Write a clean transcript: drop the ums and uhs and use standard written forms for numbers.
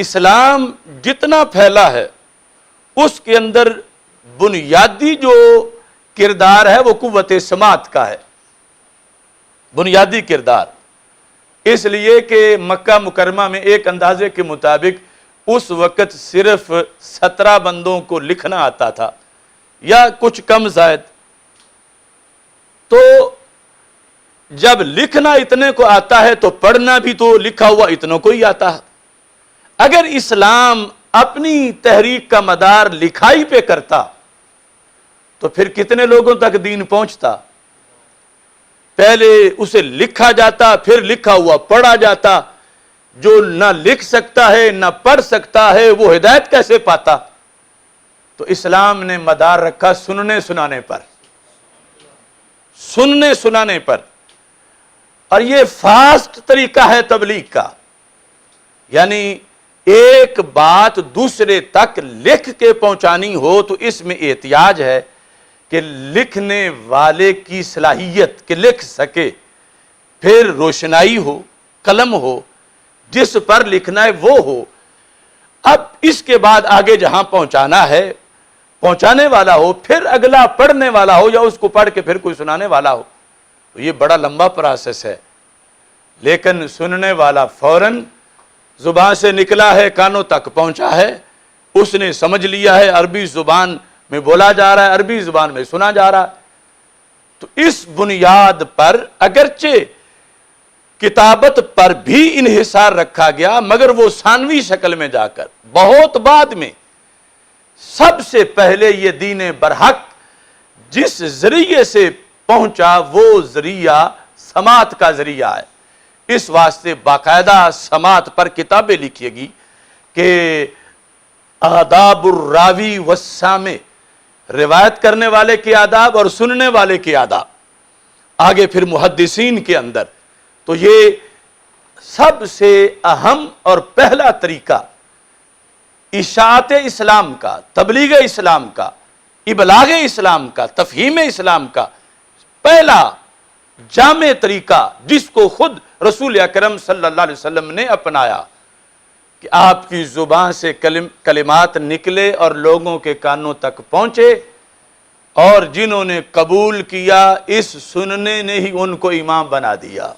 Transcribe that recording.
اسلام جتنا پھیلا ہے اس کے اندر بنیادی جو کردار ہے وہ قوت سماعت کا ہے، بنیادی کردار، اس لیے کہ مکہ مکرمہ میں ایک اندازے کے مطابق اس وقت صرف 17 بندوں کو لکھنا آتا تھا یا کچھ کم زائد، تو جب لکھنا اتنے کو آتا ہے تو پڑھنا بھی تو لکھا ہوا اتنوں کو ہی آتا ہے۔ اگر اسلام اپنی تحریک کا مدار لکھائی پہ کرتا تو پھر کتنے لوگوں تک دین پہنچتا؟ پہلے اسے لکھا جاتا، پھر لکھا ہوا پڑھا جاتا، جو نہ لکھ سکتا ہے نہ پڑھ سکتا ہے وہ ہدایت کیسے پاتا؟ تو اسلام نے مدار رکھا سننے سنانے پر، سننے سنانے پر، اور یہ فاسٹ طریقہ ہے تبلیغ کا، یعنی ایک بات دوسرے تک لکھ کے پہنچانی ہو تو اس میں احتیاج ہے کہ لکھنے والے کی صلاحیت کہ لکھ سکے، پھر روشنائی ہو، قلم ہو، جس پر لکھنا ہے وہ ہو۔ اب اس کے بعد آگے جہاں پہنچانا ہے پہنچانے والا ہو، پھر اگلا پڑھنے والا ہو یا اس کو پڑھ کے پھر کوئی سنانے والا ہو، تو یہ بڑا لمبا پروسیس ہے۔ لیکن سننے والا فوراً زبان سے نکلا ہے کانوں تک پہنچا ہے، اس نے سمجھ لیا ہے عربی زبان میں بولا جا رہا ہے، عربی زبان میں سنا جا رہا ہے۔ تو اس بنیاد پر اگرچہ کتابت پر بھی انحصار رکھا گیا، مگر وہ ثانوی شکل میں جا کر بہت بعد میں سب سے پہلے یہ دین برحق جس ذریعے سے پہنچا وہ ذریعہ سماعت کا ذریعہ ہے۔ اس واسطے باقاعدہ سماعت پر کتابیں لکھیے گی کہ آداب الراوی والسامع، روایت کرنے والے کے آداب اور سننے والے کے آداب، آگے پھر محدثین کے اندر۔ تو یہ سب سے اہم اور پہلا طریقہ اشاعت اسلام کا، تبلیغ اسلام کا، ابلاغ اسلام کا، تفہیم اسلام کا پہلا جامع طریقہ جس کو خود رسول اکرم صلی اللہ علیہ وسلم نے اپنایا کہ آپ کی زبان سے کلمات نکلے اور لوگوں کے کانوں تک پہنچے، اور جنہوں نے قبول کیا اس سننے نے ہی ان کو امام بنا دیا۔